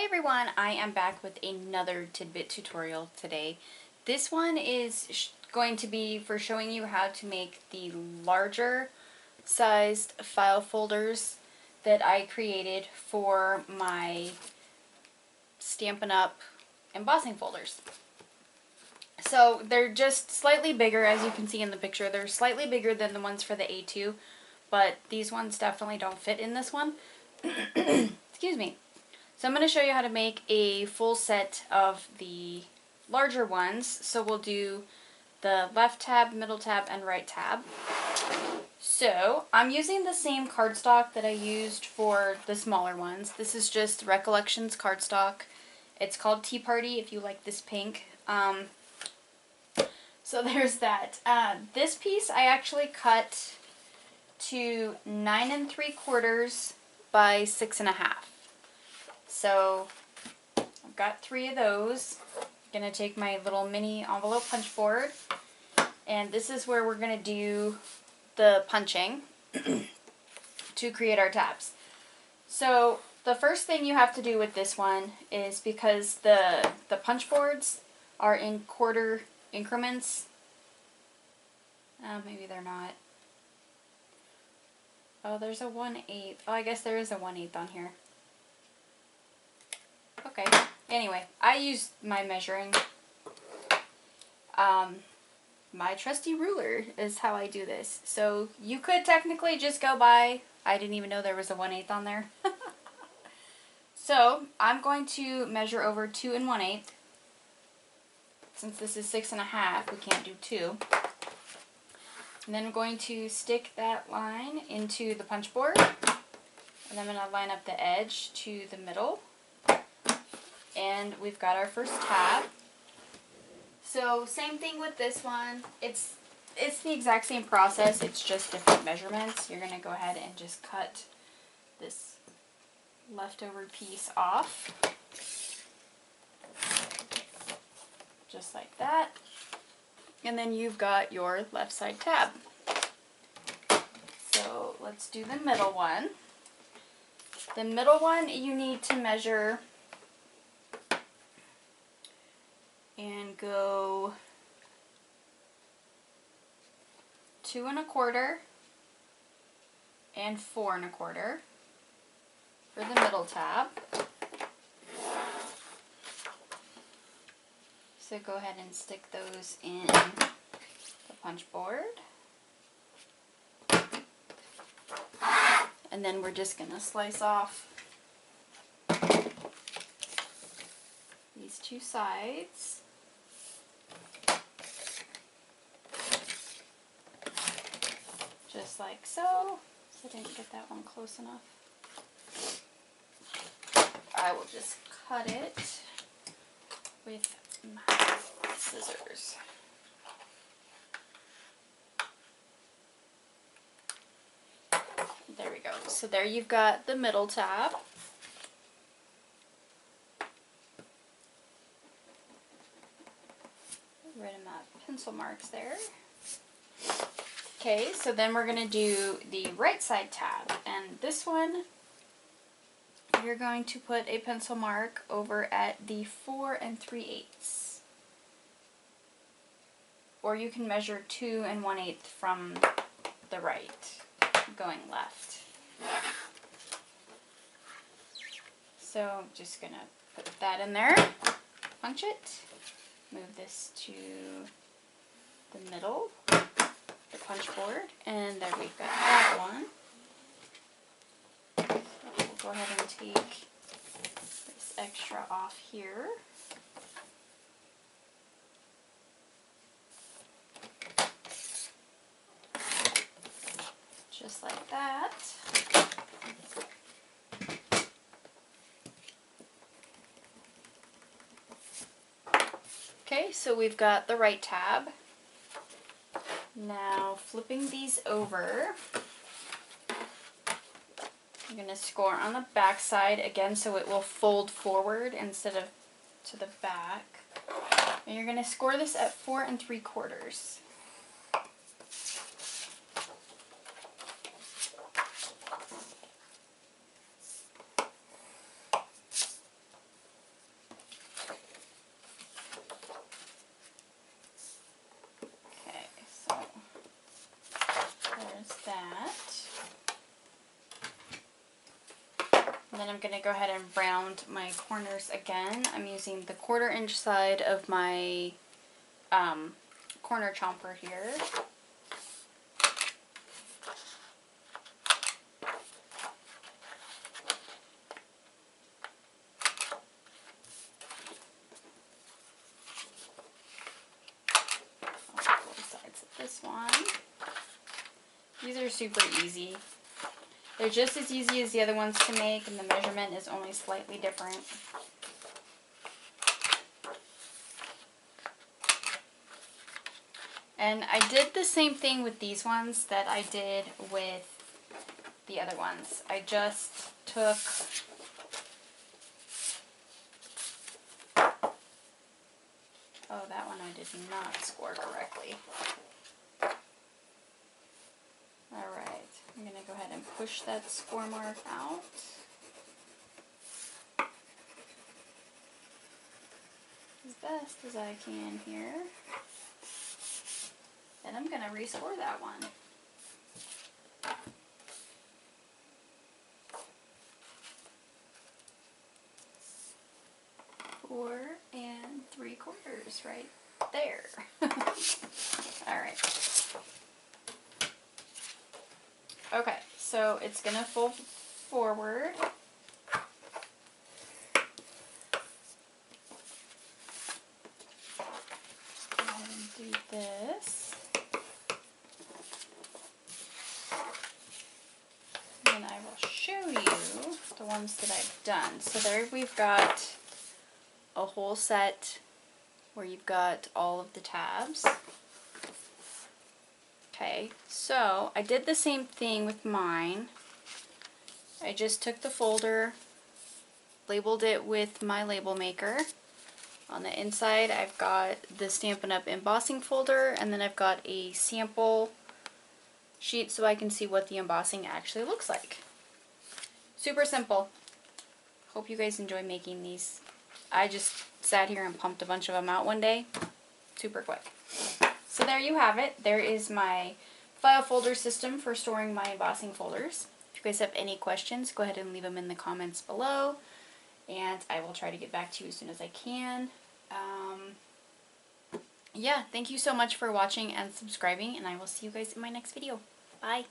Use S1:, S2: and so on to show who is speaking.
S1: everyone, I am back with another Tidbit tutorial today. This one is going to be for showing you how to make the larger sized file folders that I created for my Stampin' Up! Embossing folders. So they're just slightly bigger, as you can see in the picture. They're slightly bigger than the ones for the A2, but these ones definitely don't fit in this one. Excuse me. So I'm going to show you how to make a full set of the larger ones. So we'll do the left tab, middle tab, and right tab. So I'm using the same cardstock that I used for the smaller ones. This is just Recollections cardstock. It's called Tea Party if you like this pink. So there's that. This piece I actually cut to 9 3/4 by 6 1/2. So I've got 3 of those. I'm gonna take my little mini envelope punch board, and this is where we're gonna do the punching to create our tabs. So the first thing you have to do with this one is, because the punch boards are in quarter increments. Maybe they're not. Oh, there's a 1/8. Oh, I guess there is a 1/8 on here. Okay, anyway, I used my measuring. My trusty ruler is how I do this. So you could technically just go by, I didn't even know there was a 1/8 on there. So I'm going to measure over 2 1/8. Since this is 6 1/2, we can't do 2. And then I'm going to stick that line into the punch board. And I'm going to line up the edge to the middle. And we've got our first tab. So same thing with this one. It's the exact same process. It's just different measurements. You're going to go ahead and just cut this leftover piece off. Just like that. And then you've got your left side tab. So let's do the middle one. The middle one you need to measure and go 2 1/4 and 4 1/4 for the middle tab. So go ahead and stick those in the punch board. And then we're just going to slice off these 2 sides. Just like so. So I didn't get that one close enough. I will just cut it with my scissors. There we go. So there you've got the middle tab. Get rid of my pencil marks there. Okay, so then we're going to do the right side tab, and this one you're going to put a pencil mark over at the 4 3/8. Or you can measure 2 1/8 from the right, going left. So I'm just going to put that in there, punch it, move this to the middle, the punch board, and there we've got that one. So we'll go ahead and take this extra off here. Just like that. Okay, so we've got the right tab. Now flipping these over, you're going to score on the back side again so it will fold forward instead of to the back. And you're going to score this at 4 3/4. And then I'm going to go ahead and round my corners again. I'm using the 1/4 inch side of my corner chomper here. Both sides of this one. These are super easy. They're just as easy as the other ones to make, and the measurement is only slightly different. And I did the same thing with these ones that I did with the other ones. I just took that one I did not score correctly. Alright, I'm going to go ahead and push that score mark out. As best as I can here. And I'm going to rescore that one. Four and 3/4 right there. Alright. Okay, so it's going to fold forward. And do this. And I will show you the ones that I've done. So there we've got a whole set where you've got all of the tabs. Okay, so I did the same thing with mine. I just took the folder, labeled it with my label maker. On the inside I've got the Stampin' Up! Embossing folder, and then I've got a sample sheet so I can see what the embossing actually looks like. Super simple. Hope you guys enjoy making these. I just sat here and pumped a bunch of them out one day. Super quick. So there you have it. There is my file folder system for storing my embossing folders. If you guys have any questions, go ahead and leave them in the comments below, and I will try to get back to you as soon as I can. Yeah, thank you so much for watching and subscribing, and I will see you guys in my next video. Bye!